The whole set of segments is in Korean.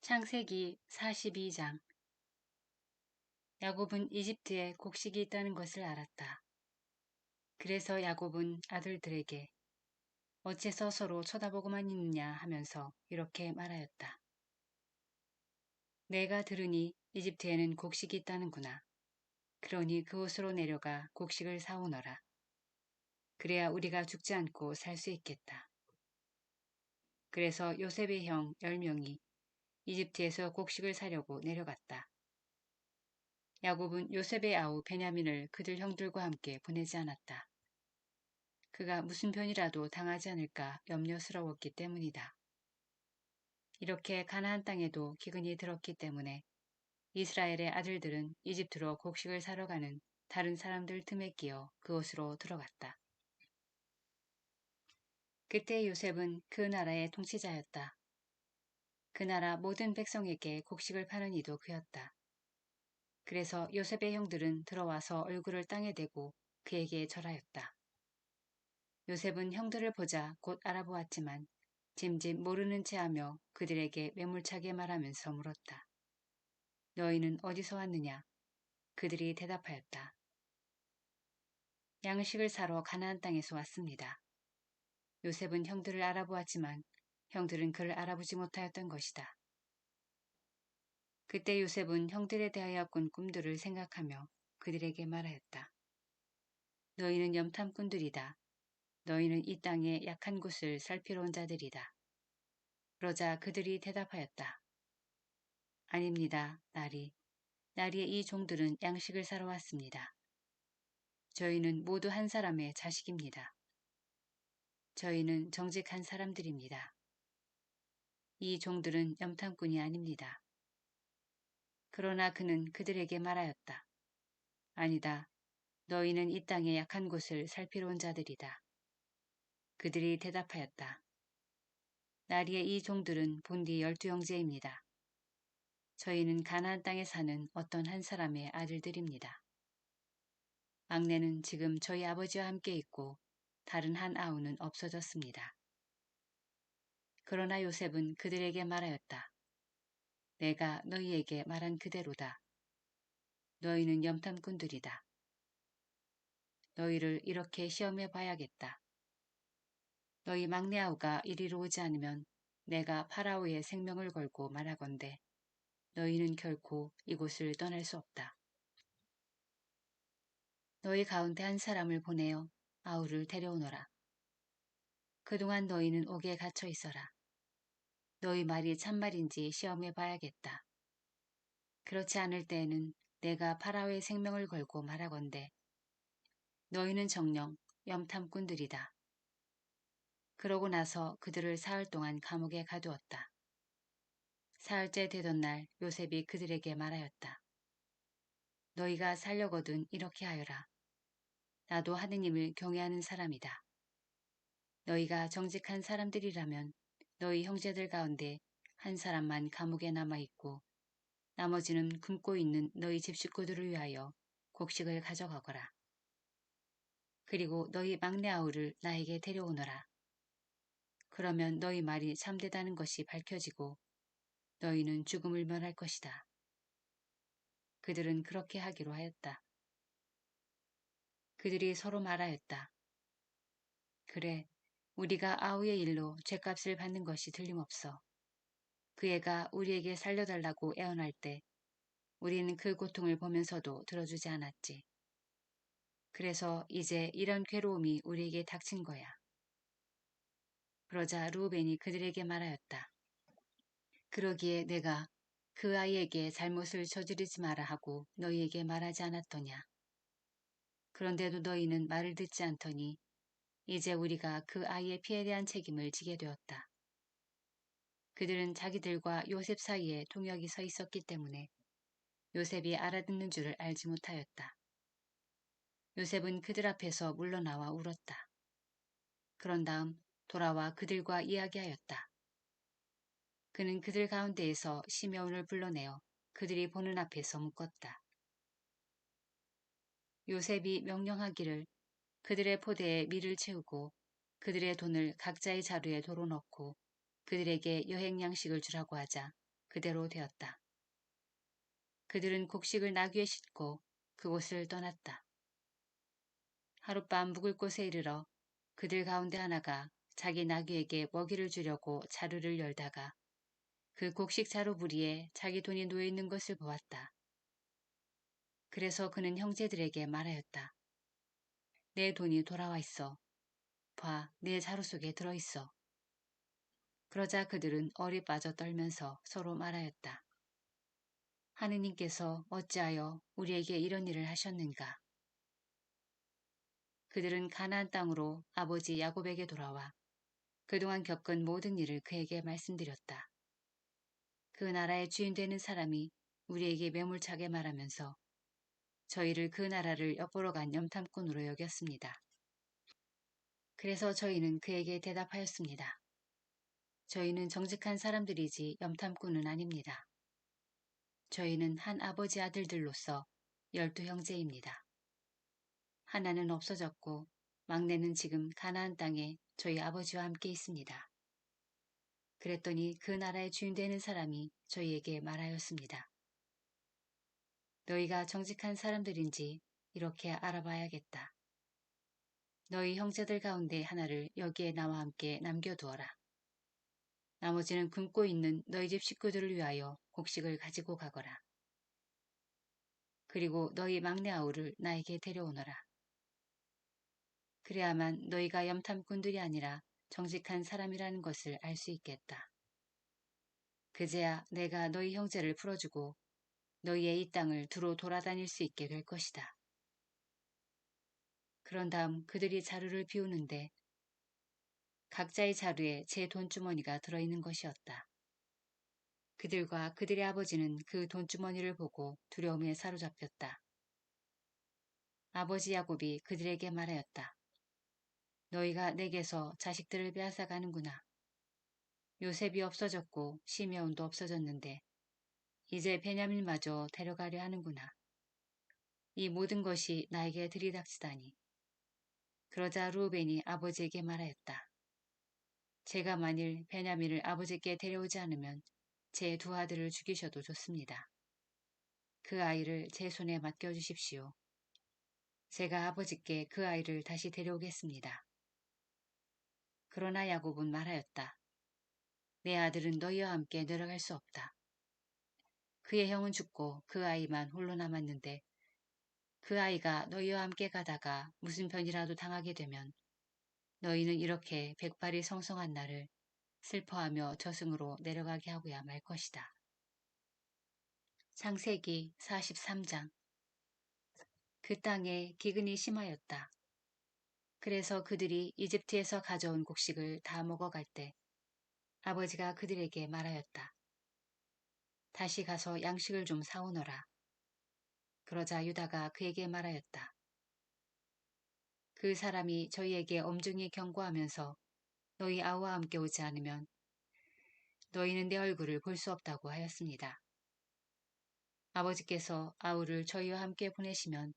창세기 42장. 야곱은 이집트에 곡식이 있다는 것을 알았다. 그래서 야곱은 아들들에게 어째서 서로 쳐다보고만 있느냐 하면서 이렇게 말하였다. 내가 들으니 이집트에는 곡식이 있다는구나. 그러니 그곳으로 내려가 곡식을 사오너라. 그래야 우리가 죽지 않고 살 수 있겠다. 그래서 요셉의 형 10명이 이집트에서 곡식을 사려고 내려갔다. 야곱은 요셉의 아우 베냐민을 그들 형들과 함께 보내지 않았다. 그가 무슨 변이라도 당하지 않을까 염려스러웠기 때문이다. 이렇게 가나안 땅에도 기근이 들었기 때문에 이스라엘의 아들들은 이집트로 곡식을 사러 가는 다른 사람들 틈에 끼어 그곳으로 들어갔다. 그때 요셉은 그 나라의 통치자였다. 그 나라 모든 백성에게 곡식을 파는 이도 그였다. 그래서 요셉의 형들은 들어와서 얼굴을 땅에 대고 그에게 절하였다. 요셉은 형들을 보자 곧 알아보았지만 짐짓 모르는 체하며 그들에게 매몰차게 말하면서 물었다. 너희는 어디서 왔느냐? 그들이 대답하였다. 양식을 사러 가나안 땅에서 왔습니다. 요셉은 형들을 알아보았지만 형들은 그를 알아보지 못하였던 것이다. 그때 요셉은 형들에 대하여 꾼 꿈들을 생각하며 그들에게 말하였다. 너희는 염탐꾼들이다. 너희는 이 땅의 약한 곳을 살피러 온 자들이다. 그러자 그들이 대답하였다. 아닙니다, 나리의 이 종들은 양식을 사러 왔습니다. 저희는 모두 한 사람의 자식입니다. 저희는 정직한 사람들입니다. 이 종들은 염탐꾼이 아닙니다. 그러나 그는 그들에게 말하였다. 아니다. 너희는 이 땅의 약한 곳을 살피러 온 자들이다. 그들이 대답하였다. 나리의 이 종들은 본디 12형제입니다. 저희는 가나안 땅에 사는 어떤 한 사람의 아들들입니다. 막내는 지금 저희 아버지와 함께 있고 다른 한 아우는 없어졌습니다. 그러나 요셉은 그들에게 말하였다. 내가 너희에게 말한 그대로다. 너희는 염탐꾼들이다. 너희를 이렇게 시험해 봐야겠다. 너희 막내 아우가 이리로 오지 않으면 내가 파라오의 생명을 걸고 말하건대 너희는 결코 이곳을 떠날 수 없다. 너희 가운데 한 사람을 보내어 아우를 데려오너라. 그동안 너희는 옥에 갇혀 있어라. 너희 말이 참말인지 시험해 봐야겠다. 그렇지 않을 때에는 내가 파라오의 생명을 걸고 말하건대 너희는 정녕 염탐꾼들이다. 그러고 나서 그들을 사흘 동안 감옥에 가두었다. 사흘째 되던 날 요셉이 그들에게 말하였다. 너희가 살려거든 이렇게 하여라. 나도 하느님을 경외하는 사람이다. 너희가 정직한 사람들이라면 너희 형제들 가운데 한 사람만 감옥에 남아있고 나머지는 굶고 있는 너희 집 식구들을 위하여 곡식을 가져가거라. 그리고 너희 막내 아우를 나에게 데려오너라. 그러면 너희 말이 참되다는 것이 밝혀지고 너희는 죽음을 면할 것이다. 그들은 그렇게 하기로 하였다. 그들이 서로 말하였다. 그래, 우리가 아우의 일로 죗값을 받는 것이 틀림없어. 그 애가 우리에게 살려달라고 애원할 때 우리는 그 고통을 보면서도 들어주지 않았지. 그래서 이제 이런 괴로움이 우리에게 닥친 거야. 그러자 루벤이 그들에게 말하였다. 그러기에 내가 그 아이에게 잘못을 저지르지 마라 하고 너희에게 말하지 않았더냐. 그런데도 너희는 말을 듣지 않더니 이제 우리가 그 아이의 피해에 대한 책임을 지게 되었다. 그들은 자기들과 요셉 사이에 통역이 서 있었기 때문에 요셉이 알아듣는 줄을 알지 못하였다. 요셉은 그들 앞에서 물러나와 울었다. 그런 다음 돌아와 그들과 이야기하였다. 그는 그들 가운데에서 시므온을 불러내어 그들이 보는 앞에서 묶었다. 요셉이 명령하기를 그들의 포대에 밀을 채우고 그들의 돈을 각자의 자루에 도로 넣고 그들에게 여행 양식을 주라고 하자 그대로 되었다. 그들은 곡식을 나귀에 싣고 그곳을 떠났다. 하룻밤 묵을 곳에 이르러 그들 가운데 하나가 자기 나귀에게 먹이를 주려고 자루를 열다가 그 곡식 자루 부리에 자기 돈이 놓여 있는 것을 보았다. 그래서 그는 형제들에게 말하였다. 내 돈이 돌아와 있어. 봐, 내 자루 속에 들어 있어. 그러자 그들은 얼이 빠져 떨면서 서로 말하였다. 하느님께서 어찌하여 우리에게 이런 일을 하셨는가? 그들은 가나안 땅으로 아버지 야곱에게 돌아와 그동안 겪은 모든 일을 그에게 말씀드렸다. 그 나라의 주인 되는 사람이 우리에게 매몰차게 말하면서 저희를 그 나라를 엿보러 간 염탐꾼으로 여겼습니다. 그래서 저희는 그에게 대답하였습니다. 저희는 정직한 사람들이지 염탐꾼은 아닙니다. 저희는 한 아버지 아들들로서 12형제입니다. 하나는 없어졌고 막내는 지금 가나안 땅에 저희 아버지와 함께 있습니다. 그랬더니 그 나라의 주인 되는 사람이 저희에게 말하였습니다. 너희가 정직한 사람들인지 이렇게 알아봐야겠다. 너희 형제들 가운데 하나를 여기에 나와 함께 남겨두어라. 나머지는 굶고 있는 너희 집 식구들을 위하여 곡식을 가지고 가거라. 그리고 너희 막내 아우를 나에게 데려오너라. 그래야만 너희가 염탐꾼들이 아니라 정직한 사람이라는 것을 알 수 있겠다. 그제야 내가 너희 형제를 풀어주고 너희의 이 땅을 두루 돌아다닐 수 있게 될 것이다. 그런 다음 그들이 자루를 비우는데 각자의 자루에 제 돈주머니가 들어있는 것이었다. 그들과 그들의 아버지는 그 돈주머니를 보고 두려움에 사로잡혔다. 아버지 야곱이 그들에게 말하였다. 너희가 내게서 자식들을 빼앗아가는구나. 요셉이 없어졌고 시메온도 없어졌는데 이제 베냐민마저 데려가려 하는구나. 이 모든 것이 나에게 들이닥치다니. 그러자 루벤이 아버지에게 말하였다. 제가 만일 베냐민을 아버지께 데려오지 않으면 제 두 아들을 죽이셔도 좋습니다. 그 아이를 제 손에 맡겨주십시오. 제가 아버지께 그 아이를 다시 데려오겠습니다. 그러나 야곱은 말하였다. 내 아들은 너희와 함께 내려갈 수 없다. 그의 형은 죽고 그 아이만 홀로 남았는데 그 아이가 너희와 함께 가다가 무슨 변이라도 당하게 되면 너희는 이렇게 백발이 성성한 나를 슬퍼하며 저승으로 내려가게 하고야 말 것이다. 창세기 43장. 그 땅에 기근이 심하였다. 그래서 그들이 이집트에서 가져온 곡식을 다 먹어갈 때 아버지가 그들에게 말하였다. 다시 가서 양식을 좀 사오너라. 그러자 유다가 그에게 말하였다. 그 사람이 저희에게 엄중히 경고하면서 너희 아우와 함께 오지 않으면 너희는 내 얼굴을 볼 수 없다고 하였습니다. 아버지께서 아우를 저희와 함께 보내시면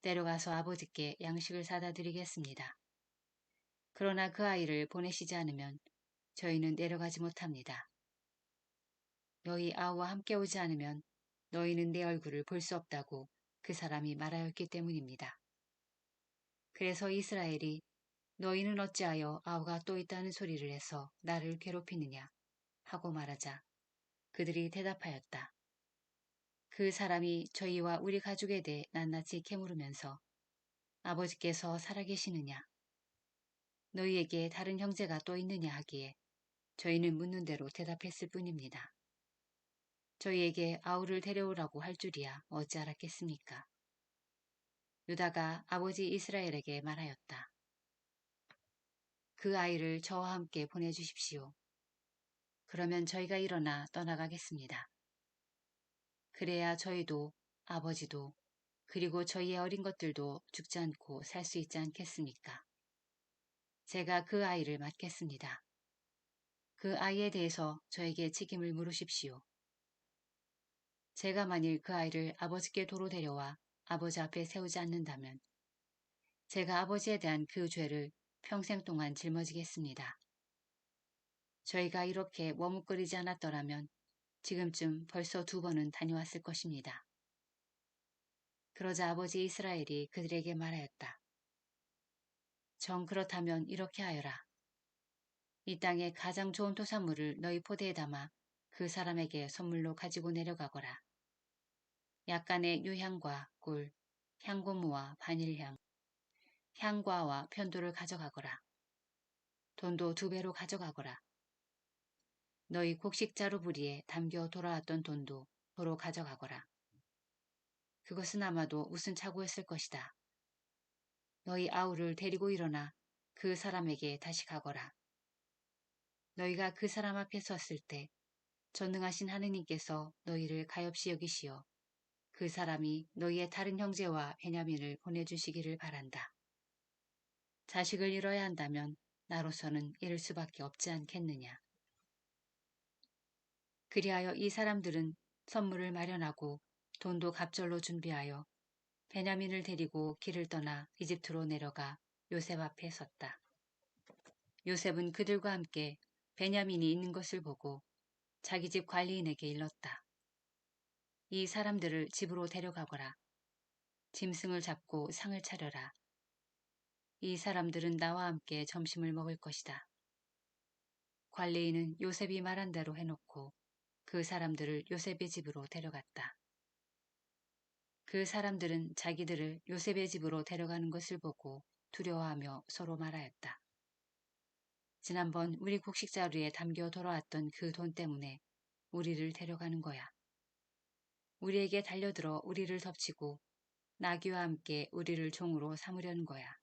내려가서 아버지께 양식을 사다 드리겠습니다. 그러나 그 아이를 보내시지 않으면 저희는 내려가지 못합니다. 너희 아우와 함께 오지 않으면 너희는 내 얼굴을 볼 수 없다고 그 사람이 말하였기 때문입니다. 그래서 이스라엘이 너희는 어찌하여 아우가 또 있다는 소리를 해서 나를 괴롭히느냐 하고 말하자 그들이 대답하였다. 그 사람이 저희와 우리 가족에 대해 낱낱이 캐물으면서 아버지께서 살아계시느냐 너희에게 다른 형제가 또 있느냐 하기에 저희는 묻는 대로 대답했을 뿐입니다. 저희에게 아우를 데려오라고 할 줄이야 어찌 알았겠습니까? 유다가 아버지 이스라엘에게 말하였다. 그 아이를 저와 함께 보내주십시오. 그러면 저희가 일어나 떠나가겠습니다. 그래야 저희도 아버지도 그리고 저희의 어린 것들도 죽지 않고 살 수 있지 않겠습니까? 제가 그 아이를 맡겠습니다. 그 아이에 대해서 저에게 책임을 물으십시오. 제가 만일 그 아이를 아버지께 도로 데려와 아버지 앞에 세우지 않는다면 제가 아버지에 대한 그 죄를 평생 동안 짊어지겠습니다. 저희가 이렇게 머뭇거리지 않았더라면 지금쯤 벌써 2번은 다녀왔을 것입니다. 그러자 아버지 이스라엘이 그들에게 말하였다. 정 그렇다면 이렇게 하여라. 이 땅의 가장 좋은 토산물을 너희 포대에 담아 그 사람에게 선물로 가지고 내려가거라. 약간의 유향과 꿀, 향고무와 바닐향, 향과와 편도를 가져가거라. 돈도 2배로 가져가거라. 너희 곡식자루 부리에 담겨 돌아왔던 돈도 도로 가져가거라. 그것은 아마도 무슨 착오였을 것이다. 너희 아우를 데리고 일어나 그 사람에게 다시 가거라. 너희가 그 사람 앞에 섰을 때 전능하신 하느님께서 너희를 가엾이 여기시어 그 사람이 너희의 다른 형제와 베냐민을 보내주시기를 바란다. 자식을 잃어야 한다면 나로서는 잃을 수밖에 없지 않겠느냐. 그리하여 이 사람들은 선물을 마련하고 돈도 갑절로 준비하여 베냐민을 데리고 길을 떠나 이집트로 내려가 요셉 앞에 섰다. 요셉은 그들과 함께 베냐민이 있는 것을 보고 자기 집 관리인에게 일렀다. 이 사람들을 집으로 데려가거라. 짐승을 잡고 상을 차려라. 이 사람들은 나와 함께 점심을 먹을 것이다. 관리인은 요셉이 말한 대로 해놓고 그 사람들을 요셉의 집으로 데려갔다. 그 사람들은 자기들을 요셉의 집으로 데려가는 것을 보고 두려워하며 서로 말하였다. 지난번 우리 곡식자루에 담겨 돌아왔던 그 돈 때문에 우리를 데려가는 거야. 우리에게 달려들어 우리를 덮치고 나귀와 함께 우리를 종으로 삼으려는 거야.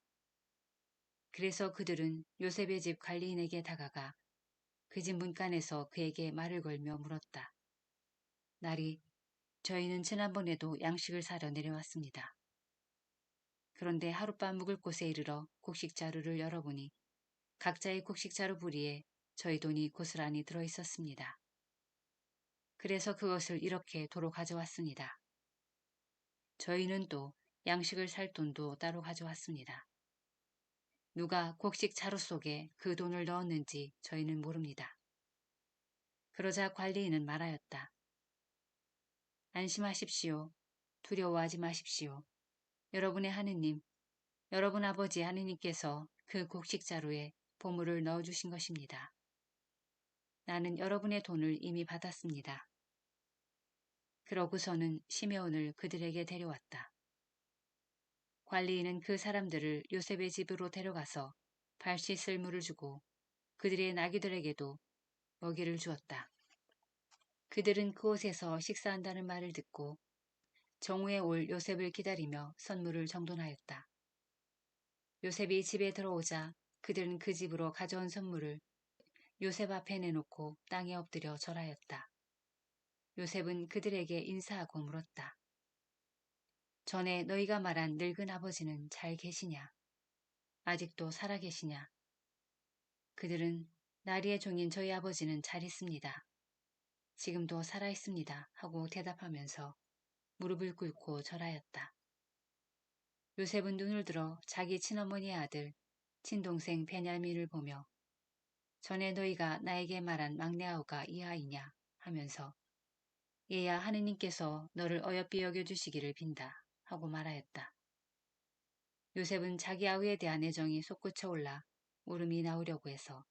그래서 그들은 요셉의 집 관리인에게 다가가 그 집 문간에서 그에게 말을 걸며 물었다. 나리, 저희는 지난번에도 양식을 사러 내려왔습니다. 그런데 하룻밤 묵을 곳에 이르러 곡식자루를 열어보니 각자의 곡식자루 부리에 저희 돈이 고스란히 들어있었습니다. 그래서 그것을 이렇게 도로 가져왔습니다. 저희는 또 양식을 살 돈도 따로 가져왔습니다. 누가 곡식 자루 속에 그 돈을 넣었는지 저희는 모릅니다. 그러자 관리인은 말하였다. 안심하십시오. 두려워하지 마십시오. 여러분의 하느님, 여러분 아버지 하느님께서 그 곡식 자루에 보물을 넣어주신 것입니다. 나는 여러분의 돈을 이미 받았습니다. 그러고서는 시메온을 그들에게 데려왔다. 관리인은 그 사람들을 요셉의 집으로 데려가서 발 씻을 물을 주고 그들의 나귀들에게도 먹이를 주었다. 그들은 그곳에서 식사한다는 말을 듣고 정오에 올 요셉을 기다리며 선물을 정돈하였다. 요셉이 집에 들어오자 그들은 그 집으로 가져온 선물을 요셉 앞에 내놓고 땅에 엎드려 절하였다. 요셉은 그들에게 인사하고 물었다. 전에 너희가 말한 늙은 아버지는 잘 계시냐? 아직도 살아 계시냐? 그들은 나리의 종인 저희 아버지는 잘 있습니다. 지금도 살아 있습니다. 하고 대답하면서 무릎을 꿇고 절하였다. 요셉은 눈을 들어 자기 친어머니의 아들, 친동생 베냐민을 보며 전에 너희가 나에게 말한 막내 아우가 이 아이냐 하면서 얘야 하느님께서 너를 어여삐 여겨주시기를 빈다 하고 말하였다. 요셉은 자기 아우에 대한 애정이 솟구쳐 올라 울음이 나오려고 해서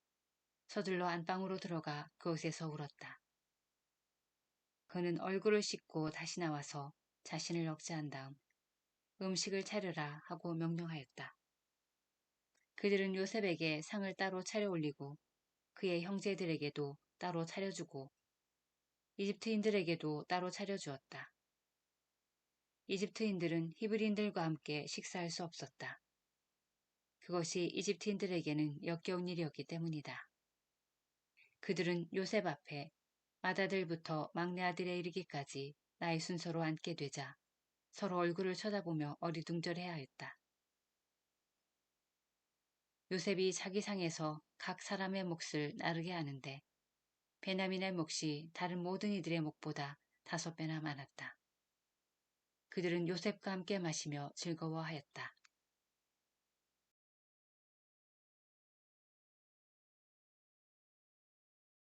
서둘러 안방으로 들어가 그곳에서 울었다. 그는 얼굴을 씻고 다시 나와서 자신을 억제한 다음 음식을 차려라 하고 명령하였다. 그들은 요셉에게 상을 따로 차려 올리고 그의 형제들에게도 따로 차려주고 이집트인들에게도 따로 차려주었다. 이집트인들은 히브리인들과 함께 식사할 수 없었다. 그것이 이집트인들에게는 역겨운 일이었기 때문이다. 그들은 요셉 앞에 맏아들부터 막내 아들에 이르기까지 나의 순서로 앉게 되자 서로 얼굴을 쳐다보며 어리둥절해야 했다. 요셉이 자기 상에서 각 사람의 몫을 나르게 하는데 베냐민의 몫이 다른 모든 이들의 몫보다 5배나 많았다. 그들은 요셉과 함께 마시며 즐거워하였다.